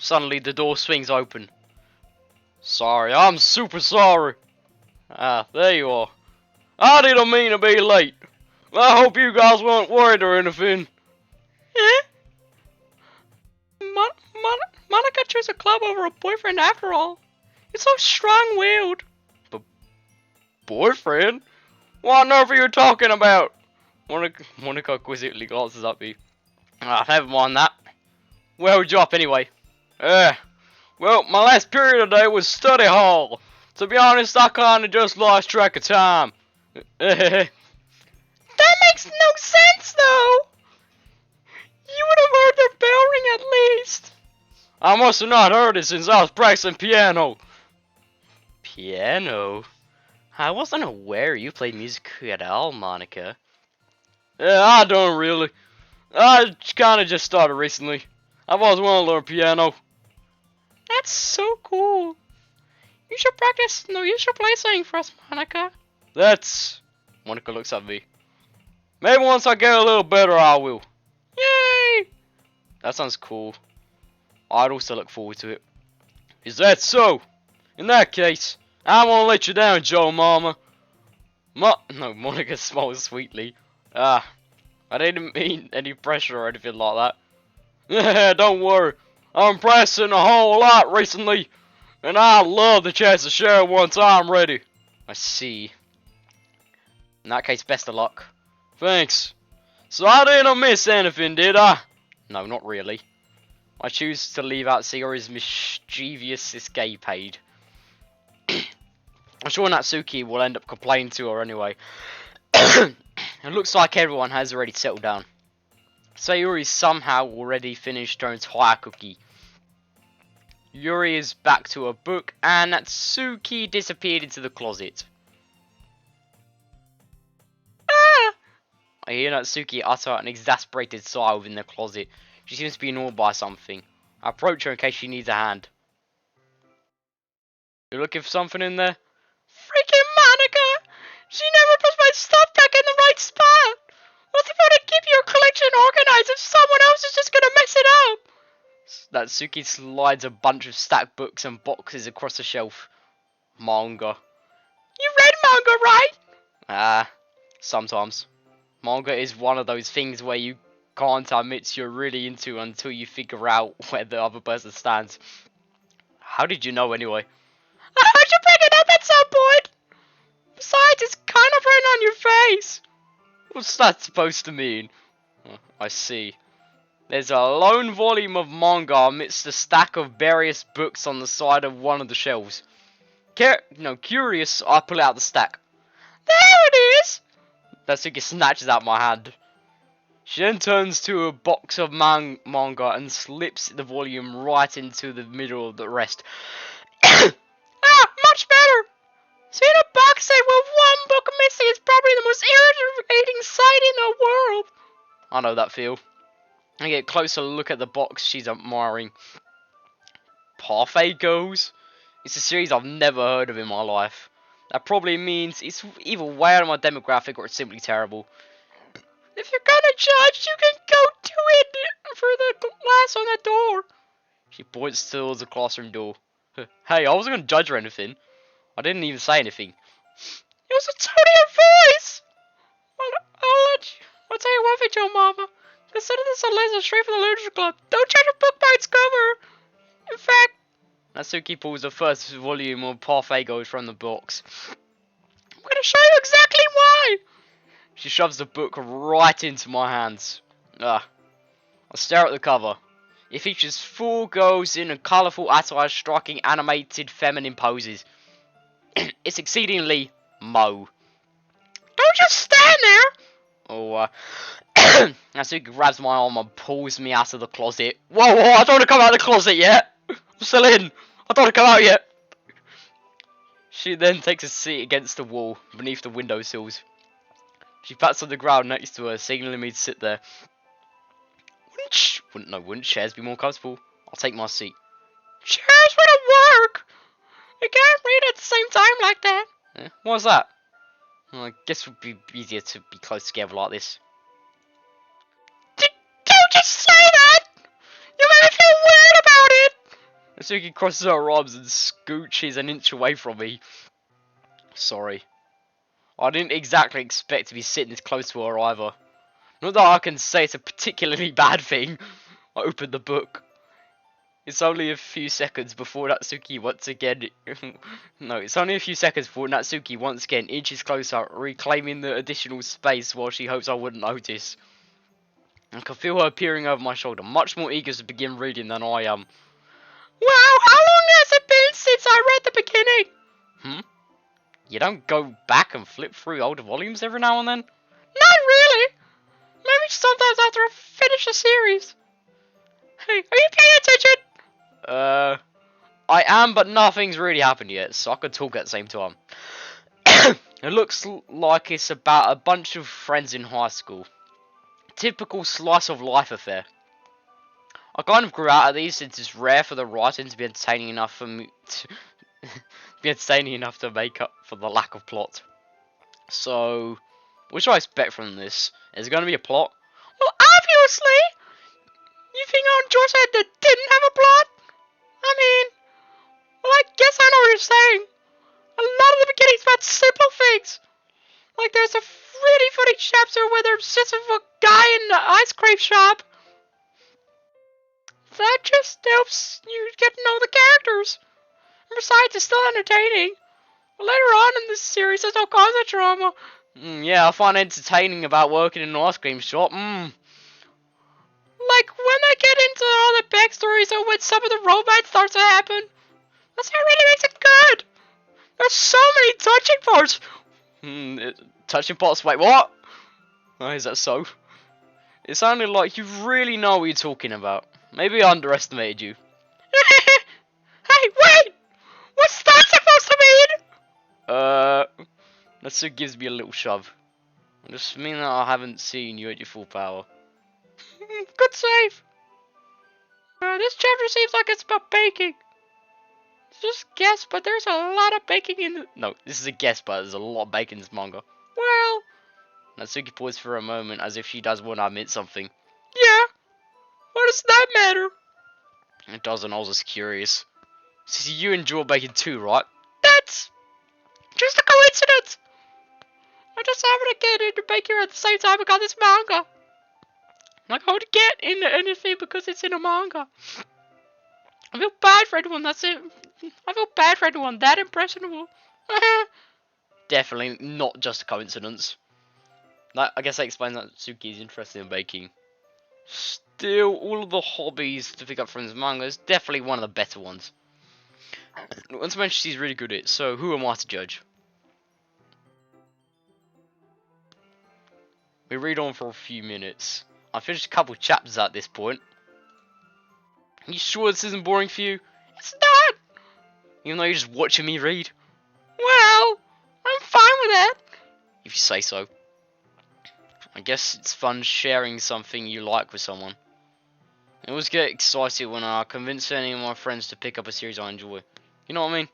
Suddenly the door swings open. Sorry, I'm super sorry. Ah, there you are. I didn't mean to be late. I hope you guys weren't worried or anything. Eh? Monica chose a club over a boyfriend after all. You're so strong-willed. Boyfriend? What on earth are you talking about? Monika quizzically glances at me. Ah, never mind that. Where'd you up anyway? Well, my last period today was study hall. To be honest, I kinda just lost track of time. That makes no sense, though. You would have heard the bell ring at least. I must have not heard it since I was practicing piano. Piano? I wasn't aware you played music at all, Monika. Yeah, I don't really. I kinda just started recently. I've always wanted to learn piano. That's so cool. You should practice. No, you should play something for us, Monika. That's... Monika looks at me. Maybe once I get a little better, I will. Yay! That sounds cool. I'd also look forward to it. Is that so? In that case, I won't let you down, Joe Mama. No, Monika smiles sweetly. I didn't mean any pressure or anything like that. Don't worry. I'm practicing a whole lot recently, and I'd love the chance to share it once I'm ready. I see. In that case, best of luck. Thanks. So I didn't miss anything, did I? No, not really. I choose to leave out Sayori's mischievous escapade. I'm sure Natsuki will end up complaining to her anyway. It looks like everyone has already settled down. Sayori somehow already finished her entire cookie. Yuri is back to her book, and Natsuki disappeared into the closet. Ah! I hear Natsuki utter an exasperated sigh within the closet. She seems to be annoyed by something. I approach her in case she needs a hand. You looking for something in there? Freaking Monika! She never puts my stuff back in the right spot! What's the point of keeping your collection organized if someone else is just gonna mess it up? Natsuki slides a bunch of stacked books and boxes across the shelf. Manga. You read manga, right? Sometimes. Manga is one of those things where you can't admit you're really into until you figure out where the other person stands. How did you know anyway? I heard you bring it up at some point! Besides, it's kind of written on your face. What's that supposed to mean? Oh, I see. There's a lone volume of manga amidst a stack of various books on the side of one of the shelves. Curious, I pull out the stack. There it is! Natsuki snatches out my hand. She then turns to a box of manga and slips the volume right into the middle of the rest. Much better! Seeing a box set with one book missing is probably the most irritating sight in the world. I know that feel. I get a closer look at the box she's admiring. Parfait Girls? It's a series I've never heard of in my life. That probably means it's either way out of my demographic or it's simply terrible. If you're gonna judge, you can go to it for the glass on the door. She points towards the classroom door. Hey, I wasn't gonna judge or anything. I didn't even say anything. It was a tone of your voice. I'll tell you one thing, Joe Mama. Consider this a lesson straight from the literature club. Don't judge a book by its cover. In fact, Natsuki pulls the first volume of Parfait Girls from the box. I'm gonna show you exactly why. She shoves the book right into my hands. I stare at the cover. It features 4 girls in a colourful attire striking animated feminine poses. It's exceedingly Mo. Don't just stand there! Oh, Natsuki grabs my arm and pulls me out of the closet. Whoa, I don't want to come out of the closet yet! I'm still in! I don't want to come out yet! She then takes a seat against the wall beneath the windowsills. She pats on the ground next to her, signaling me to sit there. Wouldn't chairs be more comfortable? I'll take my seat. Chairs wouldn't work! You can't read at the same time like that. Why's that? Well, I guess it would be easier to be close together like this. Don't just say that! You made me feel weird about it! Natsuki crosses her arms and scooches an inch away from me. Sorry. I didn't exactly expect to be sitting this close to her either. Not that I can say it's a particularly bad thing. I opened the book. It's only a few seconds before Natsuki once again... no, it's only a few seconds before Natsuki once again inches closer, reclaiming the additional space while she hopes I wouldn't notice. I can feel her peering over my shoulder, much more eager to begin reading than I am. Wow, how long has it been since I read the beginning? You don't go back and flip through older volumes every now and then? Not really. Maybe sometimes after I finish a series. Hey, are you paying attention? I am, but nothing's really happened yet, so I could talk at the same time. It looks like it's about a bunch of friends in high school. Typical slice of life affair. I kind of grew out of these since it's rare for the writing to be entertaining enough for me to make up for the lack of plot. So, what should I expect from this? Is it going to be a plot? Well, obviously. You think I'll enjoy something that didn't have a plot? I mean, well, I guess I know what you're saying. A lot of the beginning's about simple things. Like there's a really funny chapter where there's just a guy in the ice cream shop. That just helps you get to know the characters. And besides, it's still entertaining. But later on in this series, there's all kinds of drama. Yeah, I find entertaining about working in an ice cream shop. Like when they get into all the backstories or when some of the romance starts to happen. That's what really makes it good. There's so many touching parts. Touching parts? Wait, what? Oh, is that so? It sounded like you really know what you're talking about. Maybe I underestimated you. Hey, wait! What's that supposed to mean? Natsuki gives me a little shove. I just mean that I haven't seen you at your full power. Good save. This chapter seems like it's about baking. Just guess, but there's a lot of baking in the... No, this is a guess, but there's a lot of bacon in this manga. Well... Natsuki paused for a moment as if she does want to admit something. Yeah? What does that matter? It doesn't, I was just curious. See, you enjoy bacon too, right? That's... just a coincidence! I just happened to get into baking at the same time I got this manga. Like, I would get into anything because it's in a manga. I feel bad for anyone that's it. I feel bad for anyone that impressionable. Definitely not just a coincidence. I guess that explains that Natsuki's interested in baking. Still, all of the hobbies to pick up from this manga is definitely one of the better ones. Not to mention she's really good at it, so who am I to judge? We read on for a few minutes. I finished a couple chapters at this point. Are you sure this isn't boring for you? It's not! Even though you're just watching me read? Well, I'm fine with that. If you say so. I guess it's fun sharing something you like with someone. I always get excited when I convince any of my friends to pick up a series I enjoy. You know what I mean?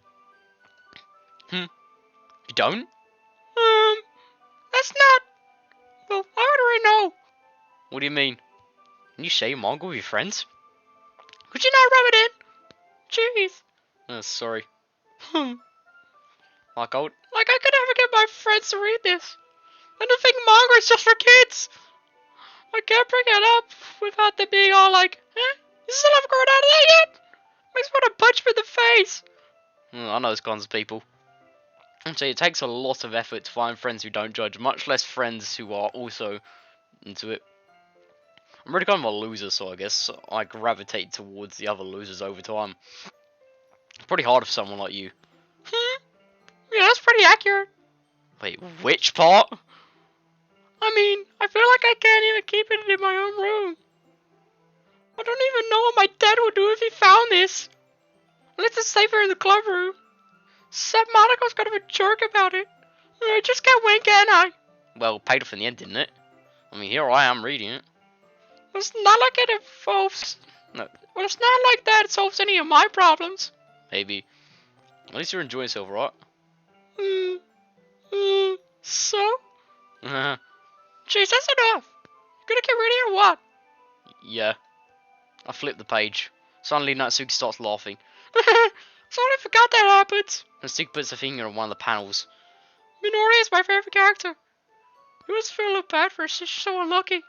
You don't? That's not... Well, I already know. What do you mean? Can you share your manga with your friends? Could you not rub it in? Jeez. Oh, sorry. Like I could I never get my friends to read this. And to think manga is just for kids. I can't bring it up without them being all like, you still haven't grown out of that yet? Makes me want to punch me in the face. I know those kinds of people. Actually, it takes a lot of effort to find friends who don't judge, much less friends who are also into it. I'm really kind of a loser, so I guess I gravitate towards the other losers over time. It's pretty hard for someone like you. Yeah, that's pretty accurate. Wait, which part? I mean, I feel like I can't even keep it in my own room. I don't even know what my dad would do if he found this. Let's just save her in the club room. Except Monika's kind of a jerk about it. I just can't win, can I? Well, paid off in the end, didn't it? I mean, here I am reading it. It's not like it involves... No. Well, it's not like that it solves any of my problems. Maybe. At least you're enjoying yourself, right? So? Uh-huh. Jeez, that's enough. You gonna get ready or what? Yeah. I flipped the page. Suddenly Natsuki starts laughing. Sorry, I forgot that happens. Natsuki puts a finger on one of the panels. Minori is my favorite character. It was feel a little bad for she's so unlucky.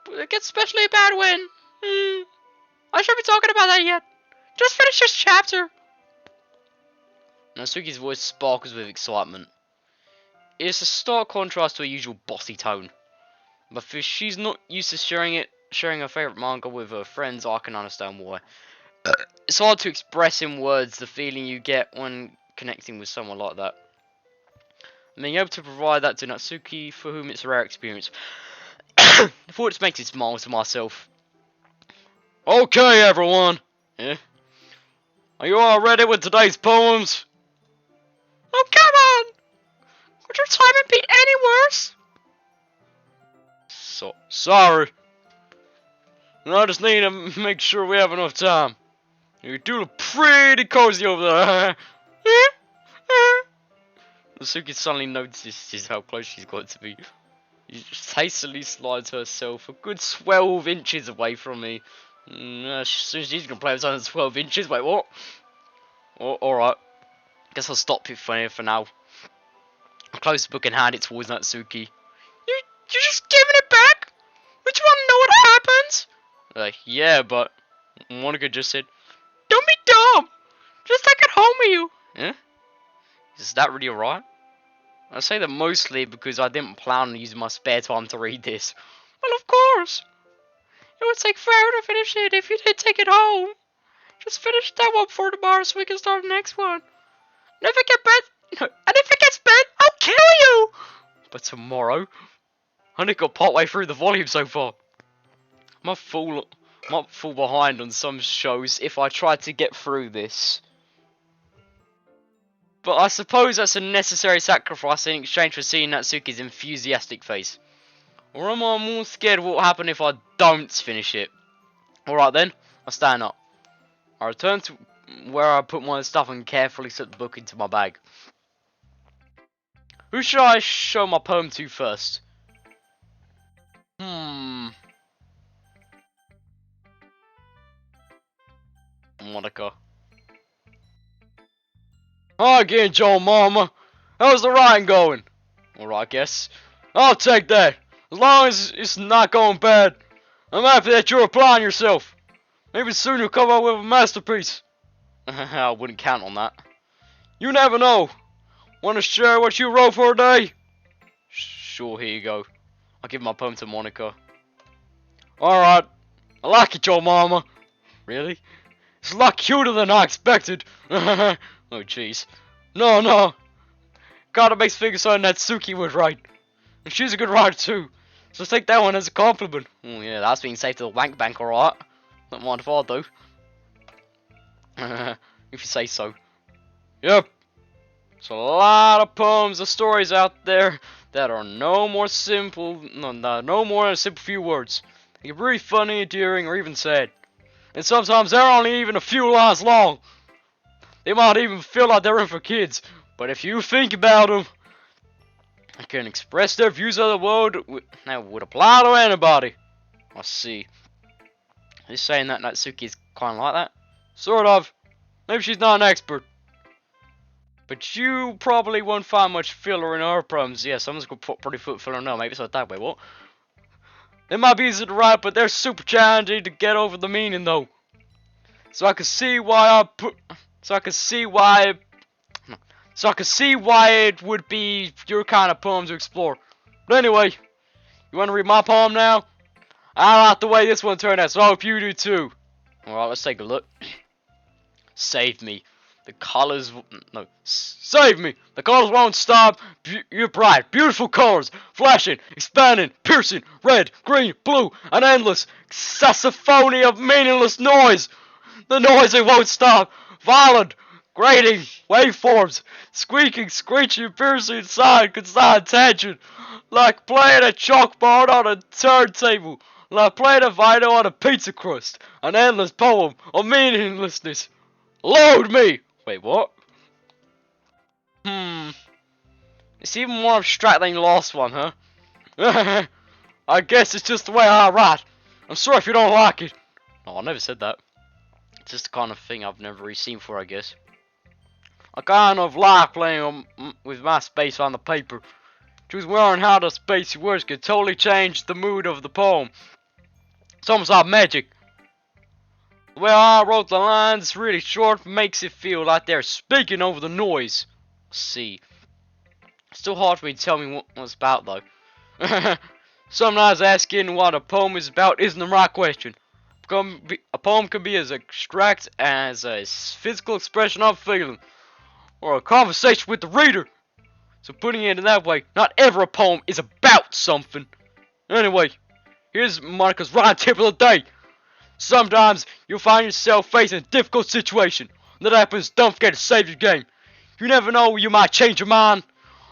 But it gets especially bad when... I shouldn't be talking about that yet. Just finish this chapter. Natsuki's voice sparkles with excitement. It's a stark contrast to her usual bossy tone. But if she's not used to sharing her favourite manga with her friends, I can understand why. It's hard to express in words the feeling you get when connecting with someone like that. And being able to provide that to Natsuki, for whom it's a rare experience. I thought it makes me smile to myself. Okay, everyone. Yeah. Are you all ready with today's poems? Oh, come on! Could your timing be any worse? Sorry. I just need to make sure we have enough time. You do look pretty cozy over there. Natsuki suddenly notices how close she's got to me. She just hastily slides herself a good 12 inches away from me. She's gonna play with something 12 inches. Wait, what? Oh, alright. Guess I'll stop it for now. I close the book and hand it towards Natsuki. You're just giving it back? Don't you want to know what happens? Yeah, but Monika just said, Don't be dumb. Just take it home with you. yeah? Is that really alright? I say that mostly because I didn't plan on using my spare time to read this. Well, of course. It would take forever to finish it if you did take it home. Just finish that one for tomorrow so we can start the next one. And if it gets bad, I'll kill you. But tomorrow? I only got partway through the volume so far. I might fall behind on some shows if I try to get through this. But I suppose that's a necessary sacrifice in exchange for seeing Natsuki's enthusiastic face. Or am I more scared of what will happen if I don't finish it? Alright then, I stand up. I return to where I put my stuff and carefully slip the book into my bag. Who should I show my poem to first? Monika. Hi again, Joe Mama. How's the writing going? Alright, I guess. I'll take that. As long as it's not going bad. I'm happy that you're applying yourself. Maybe soon you'll come up with a masterpiece. I wouldn't count on that. You never know. Want to share what you wrote for a day? Sure, here you go. I'll give my poem to Monika. Alright. I like it, Joe Mama. Really? It's a lot cuter than I expected. Oh, jeez. No. Gotta make figure so Natsuki would write. And she's a good writer, too. So take that one as a compliment. Oh, yeah, that's being saved to the wank bank, alright. Not mind if I do. If you say so. Yep. There's a lot of poems or stories out there that are no more than a simple few words. They can be really funny, endearing, or even sad. And sometimes they're only even a few lines long. They might even feel like they're in for kids. But if you think about them, they can express their views of the world that would apply to anybody. I see. Are you saying that Natsuki is kind of like that? Sort of. Maybe she's not an expert. But you probably won't find much filler in her poems. Yeah, someone's gonna put pretty foot filler. No, maybe it's not that way. What? They might be easy to write, but they're super challenging to get over the meaning, though. So I can see why it would be your kind of poem to explore. But anyway, you want to read my poem now? I like the way this one turned out, so I hope you do too. Alright, let's take a look. Save me. Save me! The colors won't stop. You're bright, beautiful colors, flashing, expanding, piercing, red, green, blue, an endless cacophony of meaningless noise. The noise it won't stop. Violent, grating, waveforms, squeaking, screeching, piercing, sign, consign, tension. Like playing a chalkboard on a turntable. Like playing a vinyl on a pizza crust. An endless poem of meaninglessness. Load me! Wait, what? It's even more abstract than the last one, huh? I guess it's just the way I write. I'm sorry if you don't like it. Oh, I never said that. Just the kind of thing I've never really seen before, I guess. I kind of like playing with my space on the paper. Just learning how the spacey words can totally change the mood of the poem. It's almost like magic. The way I wrote the lines really short makes it feel like they're speaking over the noise. See. Still hard for me to tell me what it's about though. Sometimes asking what a poem is about isn't the right question. A poem can be as abstract as a physical expression of feeling, or a conversation with the reader. So putting it in that way, not every poem is about something. Anyway, here's Monica's rhyme tip of the day. Sometimes you'll find yourself facing a difficult situation. When that happens, don't forget to save your game. You never know when you might change your mind,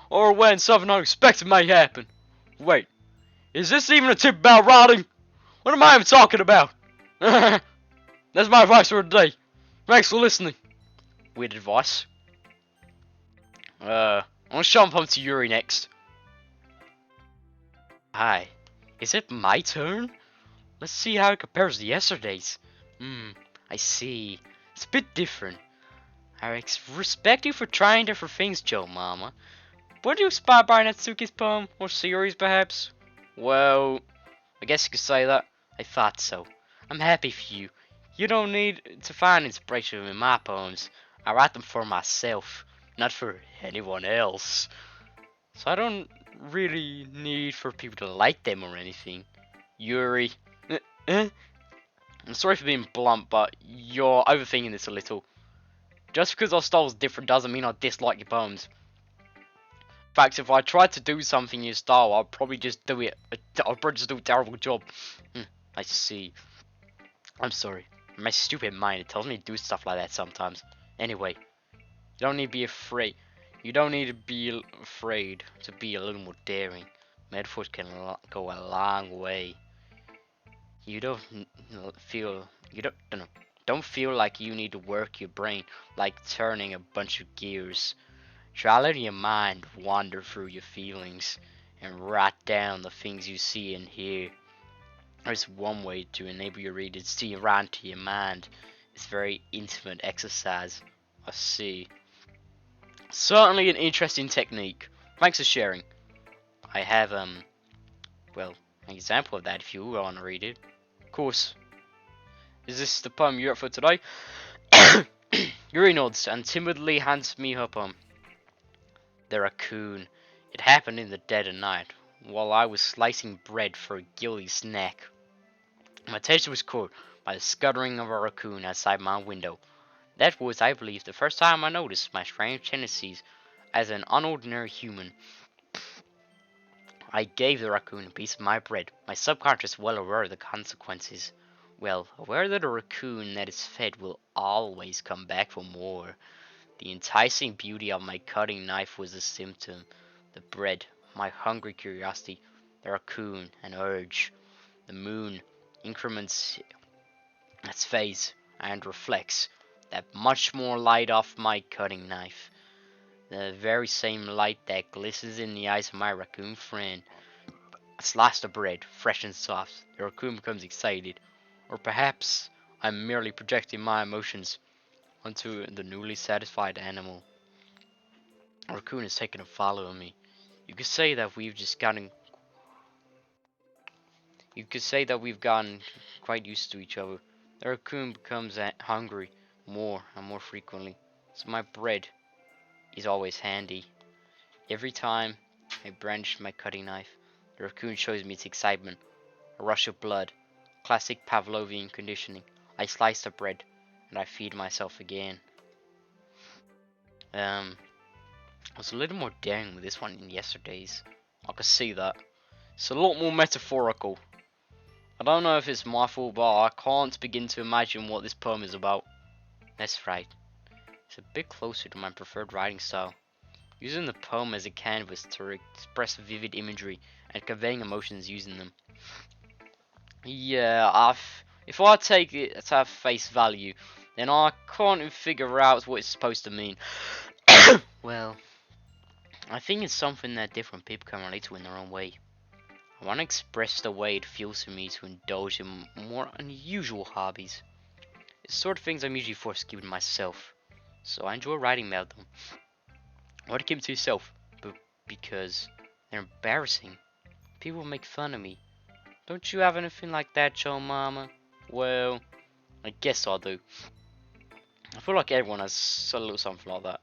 or when something unexpected may happen. Wait, is this even a tip about writing? What am I even talking about? That's my advice for today. Thanks for listening. Weird advice. I'm gonna jump on to Yuri next. Hi, is it my turn? Let's see how it compares to yesterday's. I see. It's a bit different. I respect you for trying different things, Joe Mama. Weren't you inspired by Natsuki's poem, or Sayori's perhaps? Well, I guess you could say that. I thought so. I'm happy for you. You don't need to find inspiration in my poems. I write them for myself, not for anyone else. So I don't really need for people to like them or anything. Yuri. I'm sorry for being blunt, but you're overthinking this a little. Just because our style's different doesn't mean I dislike your poems. In fact, if I tried to do something in your style, I'd probably just do it. I'd probably just do a terrible job. I see. I'm sorry. My stupid mind, it tells me to do stuff like that sometimes. Anyway, you don't need to be afraid. You don't need to be afraid to be a little more daring. Metaphors can go a long way. You don't feel. Don't feel like you need to work your brain like turning a bunch of gears. Try letting your mind wander through your feelings and write down the things you see and hear. There's one way to enable your readers to see around to your mind. It's a very intimate exercise. I see. Certainly an interesting technique. Thanks for sharing. I have well, an example of that if you want to read it. Of course. Is this the poem you're up for today? Yuri nods and timidly hands me her poem. The raccoon. It happened in the dead of night, while I was slicing bread for a gilly snack. My attention was caught by the scuttering of a raccoon outside my window. That was, I believe, the first time I noticed my strange tendencies as an unordinary human. I gave the raccoon a piece of my bread, my subconscious well aware of the consequences. Well, aware that a raccoon that is fed will always come back for more. The enticing beauty of my cutting knife was a symptom. The bread, my hungry curiosity, the raccoon, an urge. The moon increments its phase and reflects that much more light off my cutting knife. The very same light that glistens in the eyes of my raccoon friend. I slice the bread, fresh and soft. The raccoon becomes excited. Or perhaps I'm merely projecting my emotions onto the newly satisfied animal. The raccoon is taking a follow on me. You could say that we've gotten quite used to each other. The raccoon becomes hungry more and more frequently. So my bread is always handy. Every time I brandish my cutting knife, the raccoon shows me its excitement. A rush of blood. Classic Pavlovian conditioning. I slice the bread and I feed myself again. I was a little more daring with this one in yesterday's. I could see that. It's a lot more metaphorical. I don't know if it's my fault, but I can't begin to imagine what this poem is about. That's right. It's a bit closer to my preferred writing style. Using the poem as a canvas to express vivid imagery and conveying emotions using them. Yeah, if I take it at face value, then I can't figure out what it's supposed to mean. Well, I think it's something that different people can relate to in their own way. I want to express the way it feels for me to indulge in more unusual hobbies. It's the sort of things I'm usually forced to keep to myself. So I enjoy writing about them. Why to keep it to yourself? But because they're embarrassing. People make fun of me. Don't you have anything like that, Joe Mama? Well, I guess I do. I feel like everyone has a little something like that.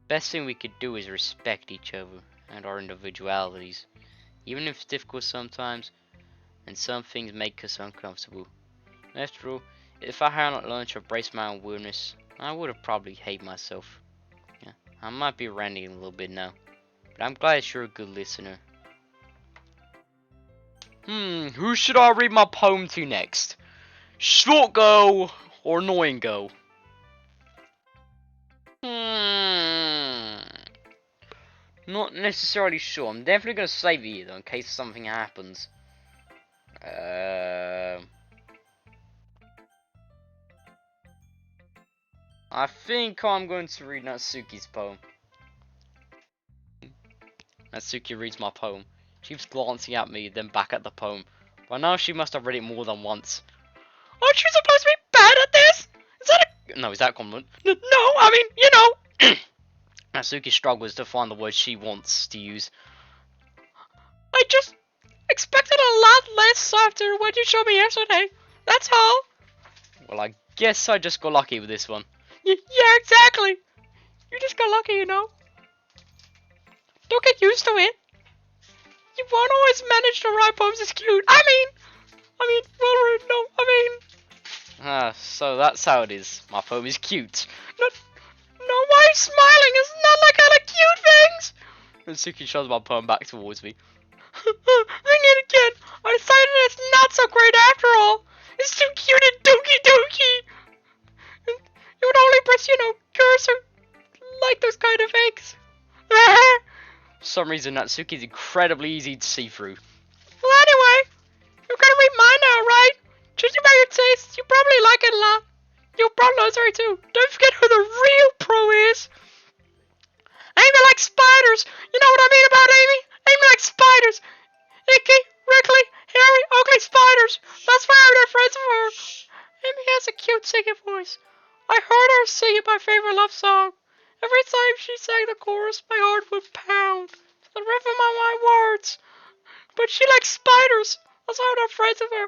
Best thing we could do is respect each other and our individualities. Even if it's difficult sometimes, and some things make us uncomfortable. After all, if I had not learned to embrace my own weirdness, I would have probably hated myself. Yeah, I might be ranting a little bit now, but I'm glad you're a good listener. Who should I read my poem to next? Short girl or annoying girl? Not necessarily sure. I'm definitely gonna save it though in case something happens. I think I'm going to read Natsuki's poem. Natsuki reads my poem. She keeps glancing at me, then back at the poem. By now she must have read it more than once. Aren't you supposed to be bad at this? Is that No, is that a compliment? no, I mean, you know. Natsuki struggles to find the words she wants to use. I just expected a lot less after what you showed me yesterday. That's all. Well, I guess I just got lucky with this one. Yeah, exactly. You just got lucky, you know. Don't get used to it. You won't always manage to write poems as cute. I mean, well, no, So that's how it is. My poem is cute. no, why are you smiling? It's not like I like cute things. Natsuki shoves my poem back towards me. Reading it again, I decided it's not so great after all. It's too cute and Doki. It would only impress, girls who like those kind of eggs. For some reason, Natsuki is incredibly easy to see through. Well, anyway, you're gonna read mine now, right? Judging by your taste, you probably like it a lot. You'll probably know sorry too. Don't forget who the real pro is. Amy likes spiders. You know what I mean about Amy? Amy likes spiders. Icky, wrinkly, hairy, ugly spiders. That's why I'm not friends with her. Amy has a cute singing voice. I heard her singing my favorite love song. Every time she sang the chorus, my heart would pound to the rhythm of my words. But she likes spiders. That's why I'm not friends with her.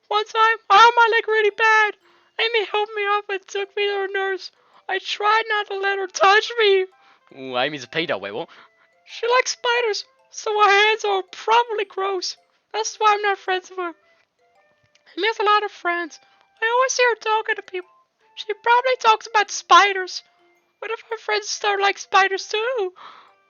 One time, I hurt my leg really bad. Amy helped me up and took me to her nurse. I tried not to let her touch me. Ooh, Amy's a pedo. Wait, what? She likes spiders, so her hands are probably gross. That's why I'm not friends with her. Amy has a lot of friends. I always hear her talking to people. She probably talks about spiders. What if her friends start like spiders too?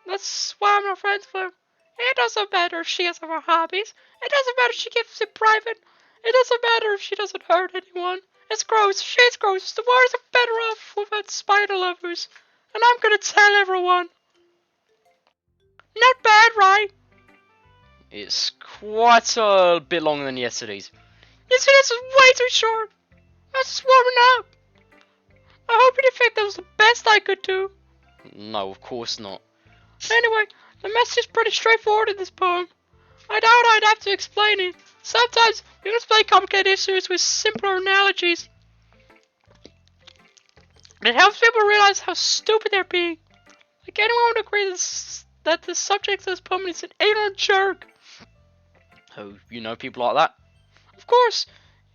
That's why I'm not friends with her. It doesn't matter if she has other hobbies. It doesn't matter if she keeps it private. It doesn't matter if she doesn't hurt anyone. It's gross. She's gross. The world is better off without spider lovers. And I'm gonna tell everyone. Not bad, right? It's quite a bit longer than yesterday's. Yes, this is way too short. I was just warming up. I hope you didn't think that was the best I could do. No, of course not. Anyway, the message is pretty straightforward in this poem. I doubt I'd have to explain it. Sometimes you can explain complicated issues with simpler analogies. It helps people realize how stupid they're being. Like anyone would agree that the subject of this poem is an ignorant jerk. Oh, you know people like that? Of course,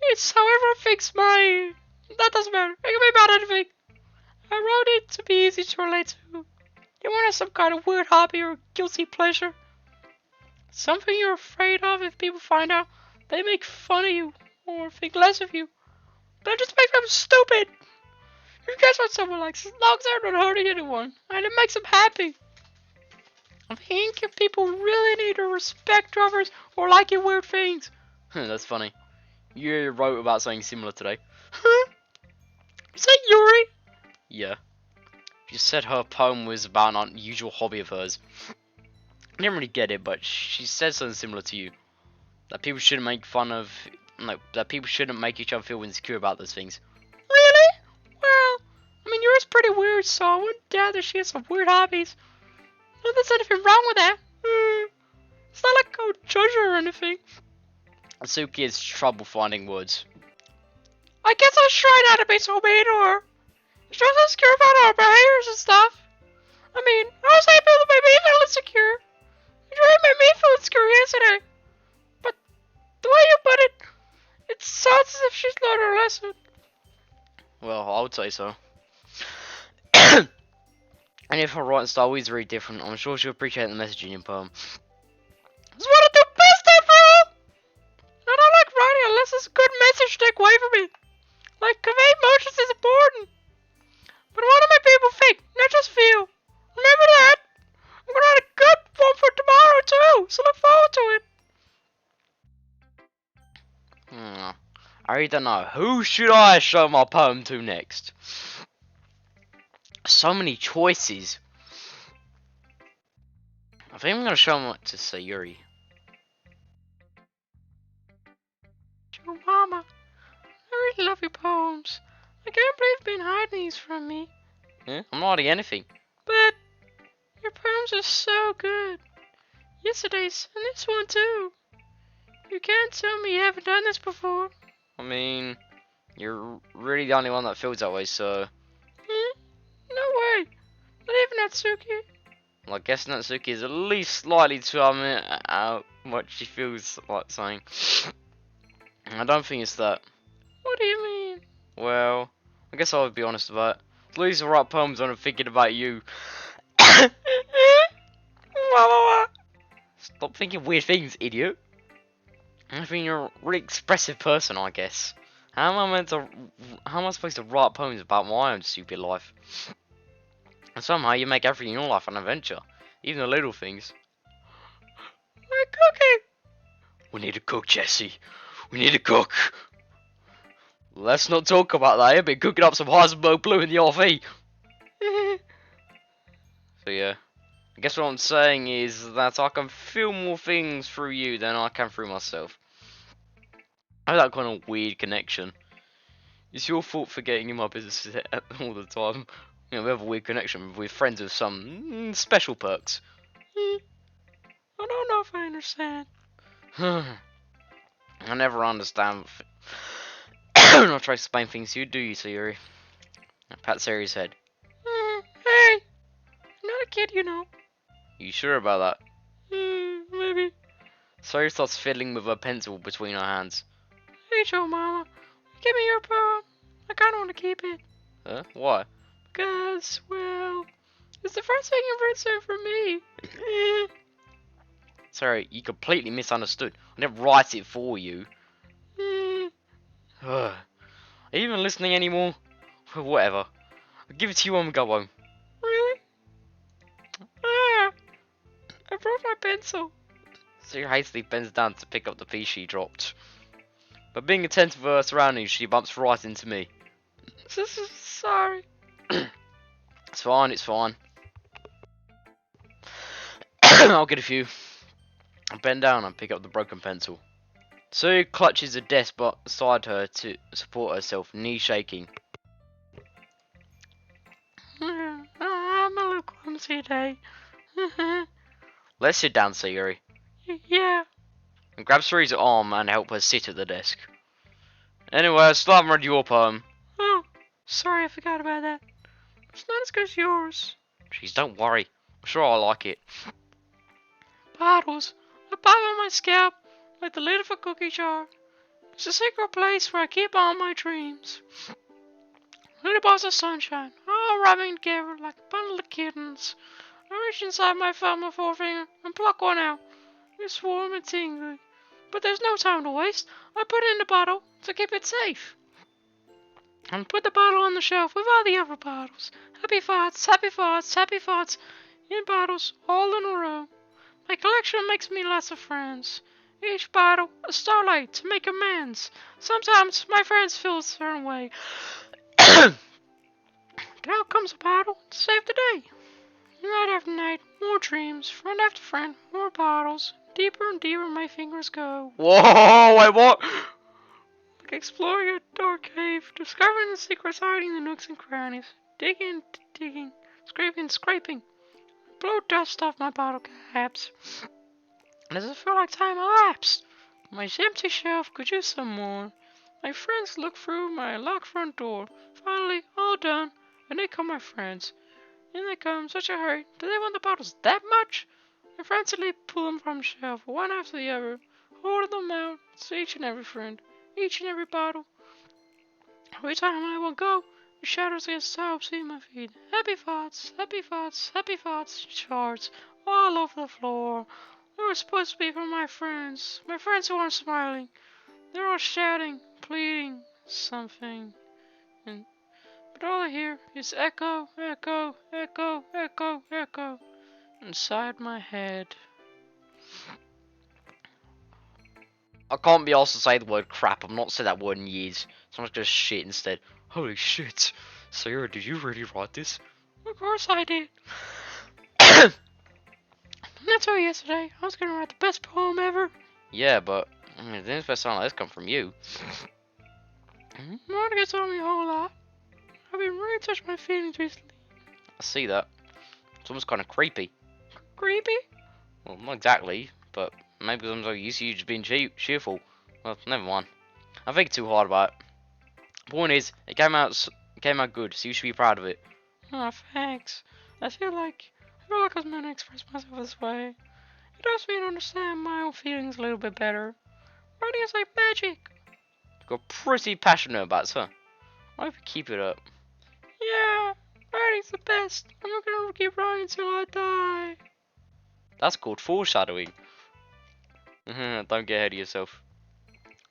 it's however thinks my... That doesn't matter. It can be about anything. I wrote it to be easy to relate to. You want to have some kind of weird hobby or guilty pleasure. Something you're afraid of if people find out. They make fun of you or think less of you. But it just makes them stupid. Who cares what someone likes as long as they're not hurting anyone and it makes them happy. I think if people really need to respect others or like your weird things. That's funny. You wrote about something similar today. Huh? Is that Yuri? Yeah. She said her poem was about an unusual hobby of hers. I didn't really get it, but she said something similar to you. That people shouldn't make fun of... No, that people shouldn't make each other feel insecure about those things. Really? Well, I mean, yours pretty weird, so I wouldn't doubt that she has some weird hobbies. Not that there's anything wrong with that. It's not like I would judge her or anything. Natsuki has trouble finding words. I guess I was trying not to be so mean to her. She was insecure about our behaviors and stuff. I mean, I was able to make me feel insecure. You really made me feel insecure yesterday. But the way you put it, it sounds as if she's learned her lesson. Well, I would say so. And if her writing style is very different, I'm sure she'll appreciate the message in your poem. It's what I do best after all. I don't like writing unless it's a good message to take away from me. Like, convey emotions is important. But I want to make people think, not just feel. Remember that. I'm gonna have a good one for tomorrow too, so look forward to it. I really don't know. Who should I show my poem to next? So many choices. I think I'm gonna show them to Sayori. Your mama, I really love your poems. I can't believe you've been hiding these from me. Yeah, I'm not hiding anything. But your poems are so good. Yesterday's and this one too. You can't tell me you haven't done this before. I mean, you're really the only one that feels that way, so... No way. Not even Natsuki. Well, I guess Natsuki is at least slightly to admit how much she feels like saying. I don't think it's that. What do you mean? Well, I guess I would be honest about it. At least I write poems when I'm thinking about you. Stop thinking weird things, idiot. I think you're a really expressive person, I guess. How am I supposed to write poems about my own stupid life? And somehow you make everything in your life an adventure. Even the little things. My cookie! We need to cook, Jesse. We need to cook. Let's not talk about that. I've been cooking up some Heisenberg Blue in the RV. So yeah. I guess what I'm saying is that I can feel more things through you than I can through myself. I have that kind of weird connection. It's your fault for getting in my business all the time. You know, we have a weird connection. We're friends with some special perks. I don't know if I understand. I never understand when I try to explain things to you, do you, Sayori? Pat Sayori's head. Hey! I'm not a kid, you know. You sure about that? Maybe. Sayori starts fiddling with her pencil between her hands. Hey, Joe Mama. Give me your poem. I kinda wanna keep it. Huh? Why? Because, well, it's the first thing you've written for me. Sorry, you completely misunderstood. I didn't write it for you. Are you even listening anymore? Whatever. I'll give it to you when we go home. Really? Ah! I broke my pencil. Sayori hastily bends down to pick up the piece she dropped. But being attentive to her surroundings, she bumps right into me. Sorry. It's fine, it's fine. I'll get a few. I bend down and pick up the broken pencil. Sue clutches the desk beside her to support herself, knees shaking. I'm a little clumsy today. Let's sit down, Sayori. Yeah. And grab Suri's arm and help her sit at the desk. Anyway, I still haven't read your poem. Oh, sorry, I forgot about that. It's not as good as yours. Jeez, don't worry. I'm sure I'll like it. Bottles. A bottle on my scalp, like the lid of a cookie jar. It's a secret place where I keep all my dreams. Little balls of sunshine, all rubbing together like a bundle of kittens. I reach inside my thumb and forefinger and pluck one out. It's warm and tingly. But there's no time to waste. I put it in the bottle to keep it safe. And put the bottle on the shelf with all the other bottles. Happy thoughts, happy thoughts, happy thoughts. In bottles, all in a row. My collection makes me lots of friends. Each bottle a starlight to make amends. Sometimes my friends feel a certain way. Now comes a bottle to save the day. Night after night, more dreams, friend after friend, more bottles. Deeper and deeper my fingers go. Whoa, wait, what? Like exploring a dark cave, discovering the secrets hiding in the nooks and crannies. Digging, digging, scraping, scraping. Blow dust off my bottle caps. Does it feel like time elapsed? My empty shelf could use some more. My friends look through my locked front door. Finally, all done, and they come my friends. In they come, such a hurry. Do they want the bottles that much? I frantically pull them from the shelf, one after the other, holding them out to each and every friend, each and every bottle. Every time I will go, the shadows get sobs in my feet. Happy thoughts, happy thoughts, happy thoughts, charts all over the floor. They were supposed to be for my friends who aren't smiling. They're all shouting, pleading, something. But all I hear is echo, echo, echo, echo, echo inside my head. I can't be asked to say the word crap. I've not said that word in years. So I'm just gonna shit instead. Holy shit. Sayori, did you really write this? Of course I did. That's why yesterday I was gonna write the best poem ever. Yeah, but I mean, the best song like this come from you. Monika told me a whole lot. I've been really touching my feelings recently. I see that. It's almost kind of creepy. Creepy? Well, not exactly, but maybe I'm so used to you just being cheerful. Well, never mind. I'm thinking too hard about it. Point is, it came out good, so you should be proud of it. Oh, thanks. I feel like I was meant to express myself this way. It helps me to understand my own feelings a little bit better. Writing is like magic. You're pretty passionate about it, huh? I hope you keep it up. Yeah, writing's the best. I'm not gonna keep writing until I die. That's called foreshadowing. Don't get ahead of yourself.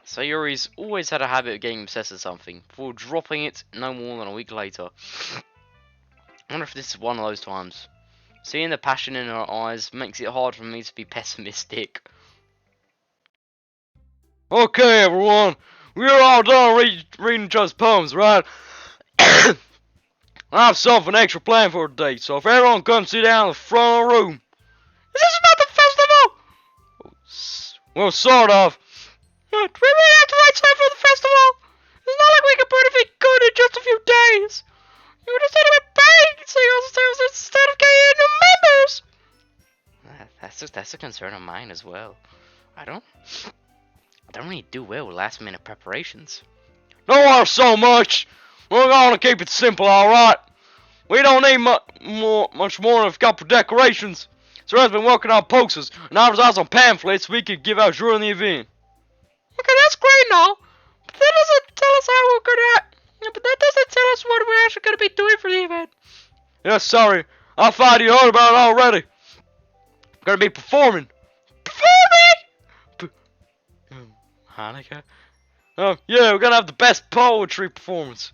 Sayori's always had a habit of getting obsessed with something, before dropping it no more than a week later. I wonder if this is one of those times. Seeing the passion in her eyes makes it hard for me to be pessimistic. Okay, everyone, we're all done reading just poems, right? I have something extra planned for today, so if everyone comes sit down in the front of the room. Is this about the festival? Well, sort of. Do we really have to write stuff for the festival? It's not like we can put anything good in just a few days. You would have said it bang sales instead of getting new members. That's a concern of mine as well. I don't really do well with last minute preparations. Don't worry so much. We're gonna keep it simple, all right. We don't need much more than a couple decorations. Sarah's been working on posters and advertising on pamphlets we could give out during the event. Okay, that's great now, but that doesn't tell us how we're gonna. But that doesn't tell us what we're actually gonna be doing for the event. Yeah, sorry. I thought you heard about it already. Gonna be performing. Performing? Hanukkah? Oh, yeah, we're gonna have the best poetry performance.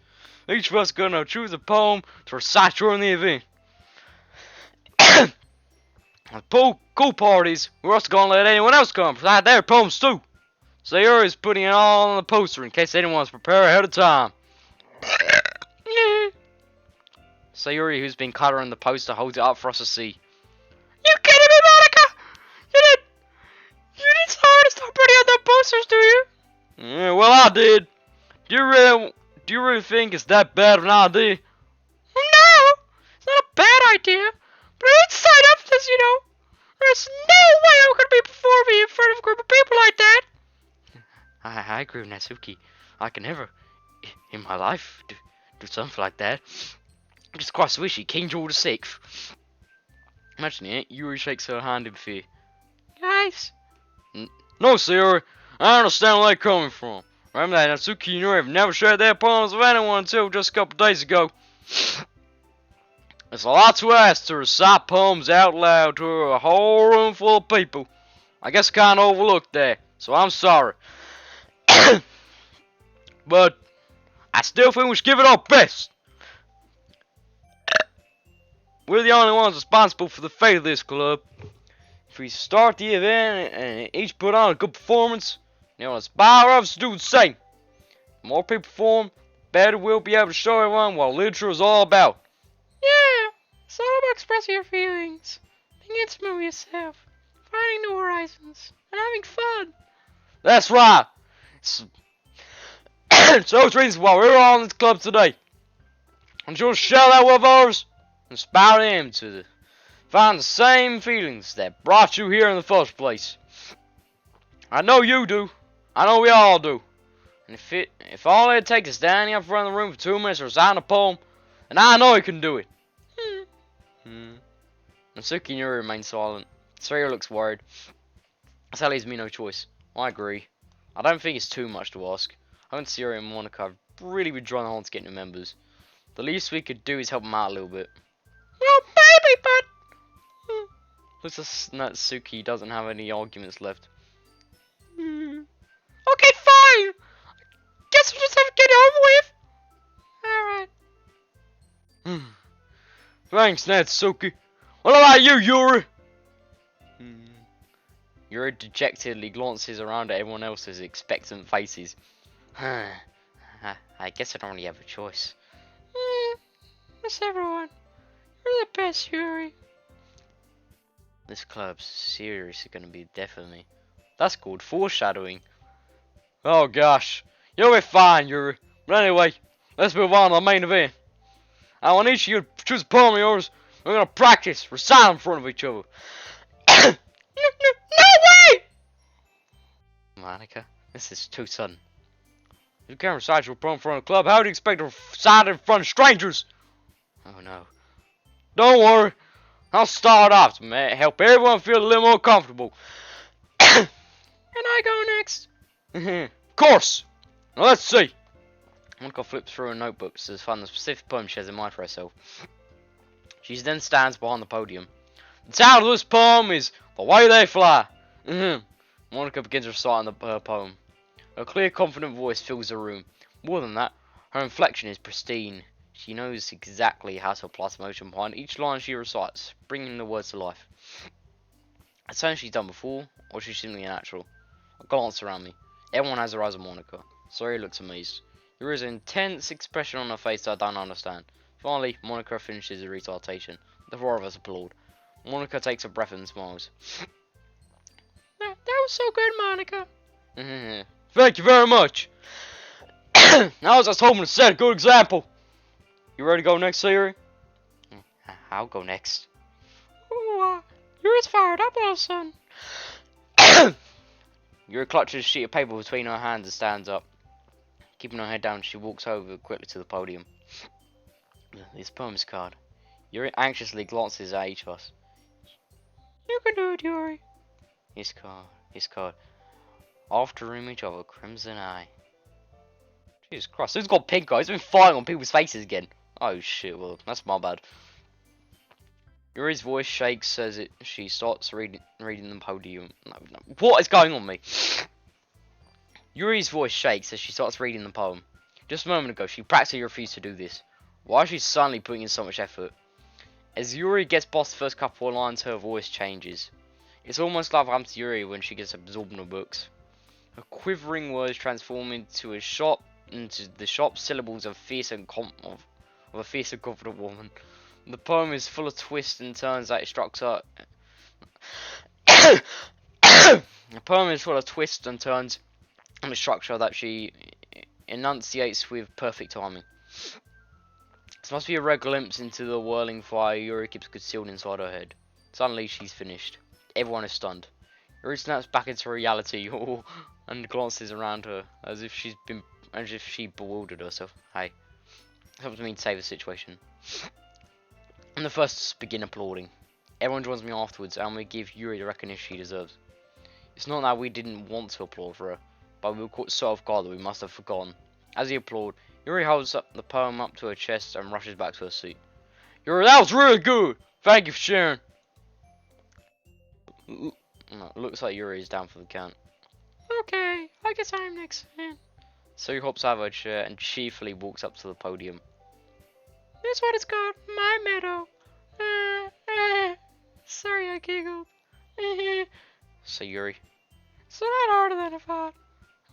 Each of us gonna choose a poem to recite during the event. At pool parties, we're also gonna let anyone else come recite their poems too. Sayori is putting it all on the poster in case anyone wants to prepare ahead of time. Sayori, who's been coloring the poster, holds it up for us to see. You kidding me, Monika? You need someone to start putting on the posters, do you? Yeah, well, I did. Do you really think it's that bad of an idea? No, it's not a bad idea, but I didn't sign up for this, you know. There's no way I'm gonna be performing in front of a group of people like that. I agree with Natsuki. I can never, in my life, do something like that. I'm just quite swishy. King George VI. Imagine it. Yuri shakes her hand in fear. Guys. No, Sayori. I understand where they're coming from. Remember that Natsuki and Yuri have never shared their poems with anyone until just a couple days ago. It's a lot to ask to recite poems out loud to a whole room full of people. I guess I kinda overlooked that, so I'm sorry. But I still think we should give it our best. We're the only ones responsible for the fate of this club. If we start the event and each put on a good performance, they'll inspire others to do the same. The more people perform, the better we'll be able to show everyone what literature is all about. Yeah, it's all about expressing your feelings, being intimate with yourself, finding new horizons, and having fun. That's right. So those reasons why we're all in this club today. I'm sure to share that with others, inspire them to find the same feelings that brought you here in the first place. I know you do. I know we all do. And if all it takes is standing up front of the room for 2 minutes to recite a poem, then I know he can do it. Natsuki and Yuri remain silent. Sayori looks worried. That leaves me no choice. I agree. I don't think it's too much to ask. I think Sayori and Monika have really been trying hard to get new members. The least we could do is help them out a little bit. Well, baby, but... Looks like Natsuki doesn't have any arguments left. Okay, fine. Guess we'll just have to get it over with. Alright. Thanks, Natsuki. What about you, Yuri? Yuri dejectedly glances around at everyone else's expectant faces. I guess I don't really have a choice. Miss everyone. You're the best, Yuri. This club's seriously gonna be death of me. That's called foreshadowing. Oh gosh. You'll be fine, Yuri. But anyway, let's move on to the main event. I want each of you to choose a poem of yours. We're gonna practice, recite in front of each other. No way! Monika, this is too sudden. You can't recite your poem in front of the club. How do you expect to recite it in front of strangers? Oh no. Don't worry. I'll start off to help everyone feel a little more comfortable. And I go next. Of course. Now let's see. Monika flips through her notebook to find the specific poem she has in mind for herself. She then stands behind the podium. The title of this poem is The Way They Fly. Monika begins reciting her poem. Her clear, confident voice fills the room. More than that, her inflection is pristine. She knows exactly how to apply emotion behind each line she recites, bringing the words to life. It's something she's done before, or she's simply a natural. I glance around me. Everyone has their eyes on Monika. Sayori looks amazed. There is an intense expression on her face that I don't understand. Finally, Monika finishes the recitation. The four of us applaud. Monika takes a breath and smiles. That was so good, Monika. Thank you very much. Now, as I was hoping to set a good example. You ready to go next, Sayori? I'll go next. Ooh, you're as fired up all of a sudden. Yuri clutches a sheet of paper between her hands and stands up. Keeping her head down, she walks over quickly to the podium. This poem's card. Yuri anxiously glances at each of us. You can do it, Yuri. His card. After image of a crimson eye. Jesus Christ, who's got pink eye? He's been fighting on people's faces again. Oh shit, well, that's my bad. Yuri's voice shakes as she starts reading the podium. No. What is going on me? Yuri's voice shakes as she starts reading the poem. Just a moment ago, she practically refused to do this. Why is she suddenly putting in so much effort? As Yuri gets past the first couple of lines, her voice changes. It's almost like what happens to Yuri when she gets absorbed in her books. Her quivering words transform into the sharp syllables of a fierce and confident woman. The poem is full of twists and turns that it strikes her. The poem is full of twists and turns and the structure that she enunciates with perfect timing. This must be a rare glimpse into the whirling fire Yuri keeps concealed inside her head. Suddenly she's finished. Everyone is stunned. Yuri snaps back into reality and glances around her as if she bewildered herself. Hey, helps me to save the situation. I'm the first to begin applauding. Everyone joins me afterwards and we give Yuri the recognition she deserves. It's not that we didn't want to applaud for her, but we were caught so off guard that we must have forgotten. As he applauded, Yuri holds up the poem up to her chest and rushes back to her seat. Yuri, that was really good! Thank you for sharing! Looks like Yuri is down for the count. Okay, I guess I'm next then. So he hops out of her chair and cheerfully walks up to the podium. This one is called My Meadow. Sorry I giggled. So Yuri. It's a lot harder than I thought.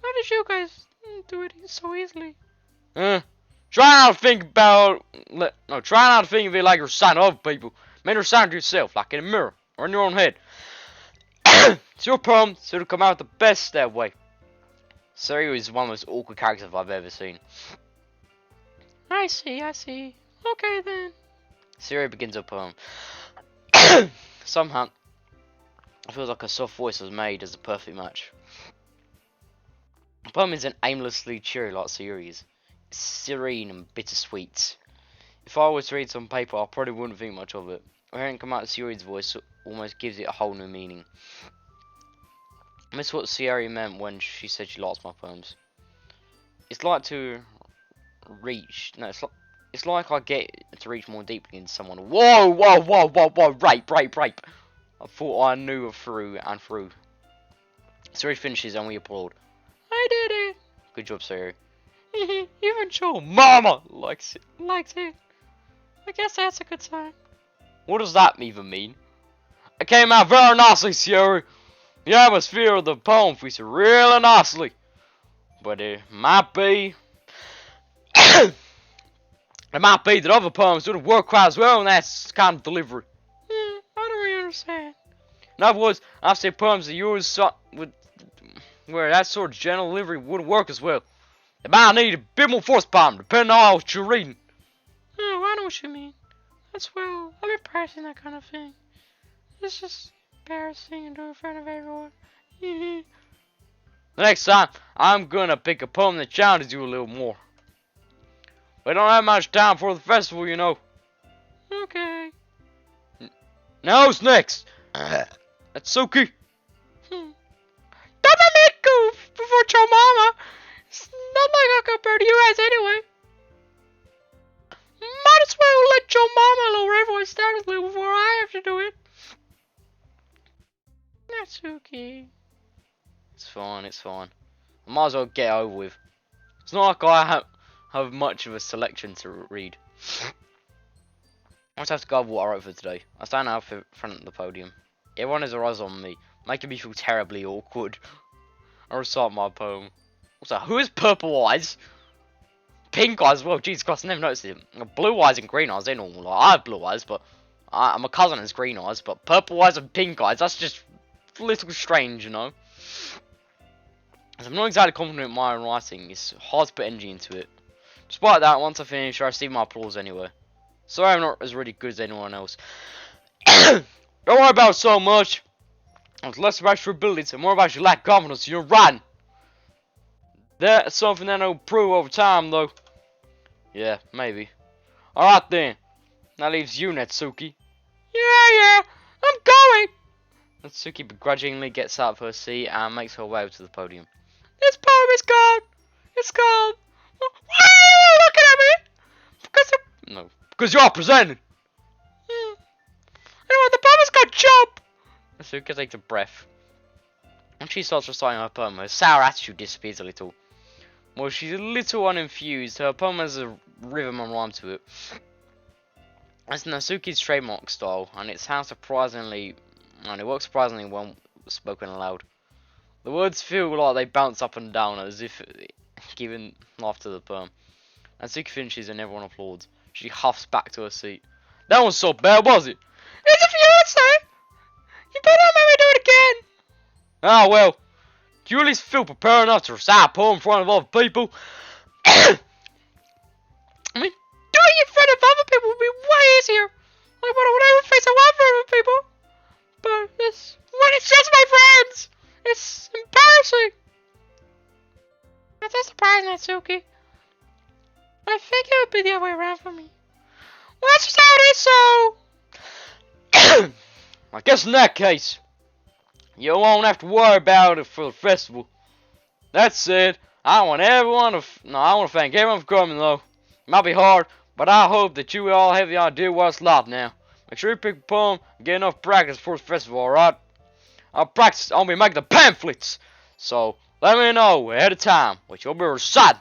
How did you guys do it so easily? Try not to think about... try not to think of it like you're reciting to other people. Make it recite to yourself, like in a mirror, or in your own head. It's your poem, so it'll come out the best that way. Sayori is one of the most awkward characters I've ever seen. I see. Okay then. Sayori begins her poem. Somehow, it feels like her soft voice was made as a perfect match. The poem isn't aimlessly cheery like Sayori's. It's serene and bittersweet. If I was to read some paper, I probably wouldn't think much of it. Hearing it come out of Sayori's voice almost gives it a whole new meaning. I miss what Sayori meant when she said she likes my poems. It's like to reach. No, it's like I get to reach more deeply into someone. Whoa, whoa, whoa, whoa, whoa! Rape, rape, rape! I thought I knew her through and through. Sayori finishes and we applaud. I did it. Good job, Sayori. Even Joe Mama likes it. likes it. I guess that's a good sign. What does that even mean? It came out very nicely, Sayori. The atmosphere of the poem fits really nicely. But it might be... it might be that other poems wouldn't work quite as well in that kind of delivery. I don't really understand. In other words, I've seen poems of yours where that sort of general delivery wouldn't work as well. It might need a bit more force behind depending on what you're reading. Oh, I know what you mean. That's well, I've been practicing that kind of thing. It's just embarrassing and do it in front of everyone. The next time, I'm gonna pick a poem that challenges you a little more. We don't have much time for the festival, you know. Okay. Now who's next? Natsuki. Don't let me go before Joe Mama. It's not like I compared to you guys anyway. Might as well let Joe Mama lower everyone's status level before I have to do it. Natsuki. It's fine, it's fine. I might as well get it over with. It's not like I have much of a selection to read. I just have to go over what I wrote for today. I stand out in front of the podium. Everyone has their eyes on me, making me feel terribly awkward. I recite my poem. Also, who has purple eyes? Pink eyes as well, Jesus Christ, I never noticed it. Blue eyes and green eyes, they're normal. Like, I have blue eyes, but my cousin has green eyes, but purple eyes and pink eyes, that's just a little strange, you know? As I'm not exactly confident in my own writing, it's hard to put energy into it. Despite that, once I finish, I receive my applause anyway. Sorry I'm not as really good as anyone else. Don't worry about it so much. It's less about your abilities and more about your lack of confidence in your writing. That's something that I'll prove over time, though. Yeah, maybe. Alright then. That leaves you, Natsuki. Yeah, I'm going. Natsuki begrudgingly gets out of her seat and makes her way over to the podium. This poem is gone. It's gone. Why are you all looking at me? Because you're presenting. Anyway, the poem is gone, jump. Natsuki takes a breath. When she starts reciting her poem, her sour attitude disappears a little. While she's a little uninfused, her poem has a rhythm and rhyme to it. It's Natsuki's trademark style, and it works surprisingly when spoken aloud. The words feel like they bounce up and down as if giving life to the poem. Natsuki finishes and everyone applauds. She huffs back to her seat. That wasn't so bad, was it? It's a fiance. You better not make me do it again. Ah well. Do you at least feel prepared enough to recite a poem in front of other people? I mean, doing it in front of other people would be way easier. Like whatever face I want for other people. But when it's just my friends, it's embarrassing. That's a surprise, Natsuki. I think it would be the other way around for me. Well, that's just how it is, so... I guess in that case, you won't have to worry about it for the festival. That said, I want to thank everyone for coming though. It might be hard, but I hope that you all have the idea what it's like now. Make sure you pick a poem and get enough practice for the festival, alright? I'll be making the pamphlets. So, let me know ahead of time what you'll be reciting.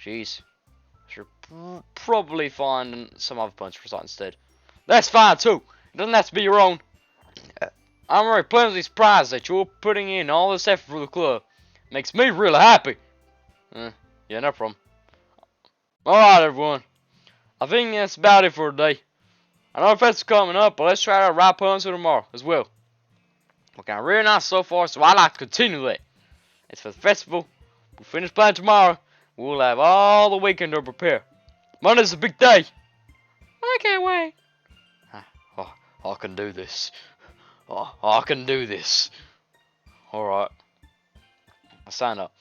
Jeez. Should probably find some other poems to recite instead. That's fine too. It doesn't have to be your own. I'm very pleasantly surprised that you're putting in all this effort for the club. Makes me really happy. Yeah, no problem. Alright, everyone. I think that's about it for today. I know the festival's coming up, but let's try to write poems for tomorrow as well. Looking really nice so far, so I'd like to continue that. As for the festival, we'll finish playing tomorrow. We'll have all the weekend to prepare. Monday's a big day. I can't wait. I can do this. I can do this. Alright. I stand up.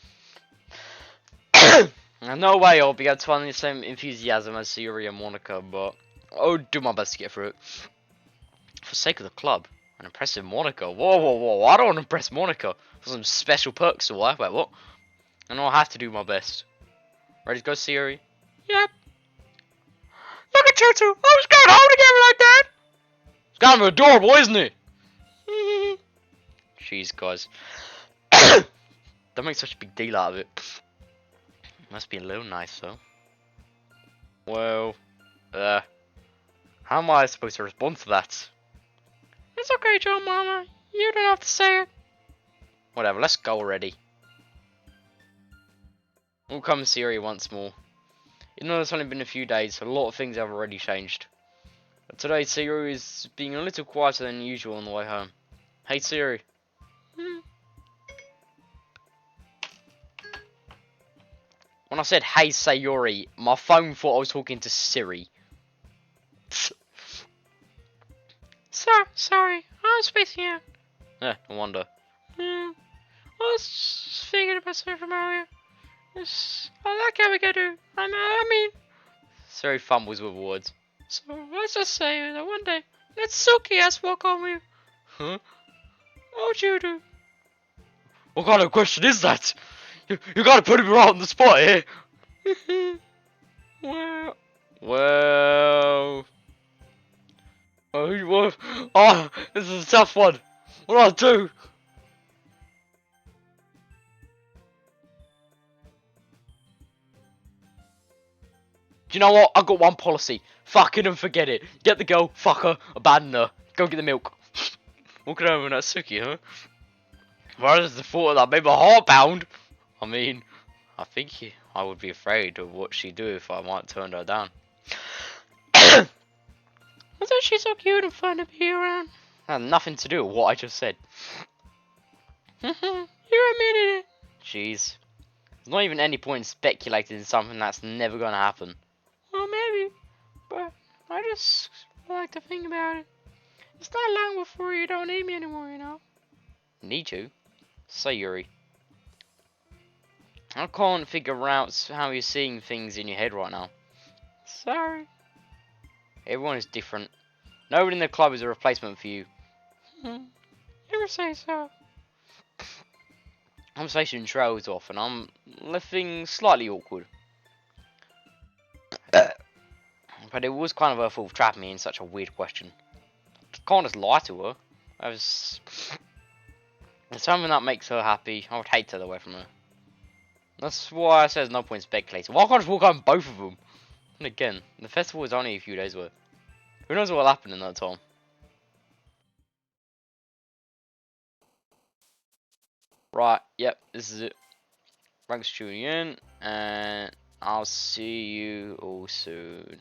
No way I'll be able to find the same enthusiasm as Sayori and Monika, but I'll do my best to get through it. For the sake of the club, an impressive Monika. Whoa, I don't want to impress Monika for some special perks or what? Wait, what? And I'll have to do my best. Ready to go, Sayori? Yep. Look at you two. I was going home together like that. It's kind of adorable, isn't it? Jeez, guys. Don't make such a big deal out of it. Must be a little nice, though. Well, how am I supposed to respond to that? It's okay, Joe Mama. You don't have to say it. Whatever, let's go already. We'll come Sayori once more. Even though it's only been a few days, a lot of things have already changed. But today, Sayori is being a little quieter than usual on the way home. Hey, Sayori. When I said, hey, Sayori, my phone thought I was talking to Siri. Sorry. I was spacing out. Yeah, no wonder. I was just thinking about something from earlier. I like how we got to. I mean, Sayori fumbles with words. so let's just say that one day, Natsuki has to walk home with you. Huh? What would you do? What kind of question is that? You gotta put him right on the spot here. Well, Oh, this is a tough one. What do I do? Do you know what? I've got one policy. Fuck it and forget it. Get the girl, fuck her, abandon her. Go get the milk. Walking over with Natsuki, huh? Well, there's the thought of that made my heart pound. I mean, I think I would be afraid of what she'd do if I might turn her down. I thought she's so cute and fun to be around. That had nothing to do with what I just said. You admitted it. Jeez. There's not even any point in speculating in something that's never gonna happen. Well, maybe, but I just like to think about it. It's not long before you don't need me anymore, you know. Need you? Sayori. I can't figure out how you're seeing things in your head right now. Sorry. Everyone is different. Nobody in the club is a replacement for you. You ever say so? Conversation trails off and I'm left slightly awkward. But it was kind of her fault for trapping me in such a weird question. I can't just lie to her. It's something that makes her happy. I would hate to take away from her. That's why I said there's no point in speculating. Why can't I just walk on both of them? And again, the festival is only a few days worth. Who knows what will happen in that time? Right, yep, this is it. Thanks for tuning in, and I'll see you all soon.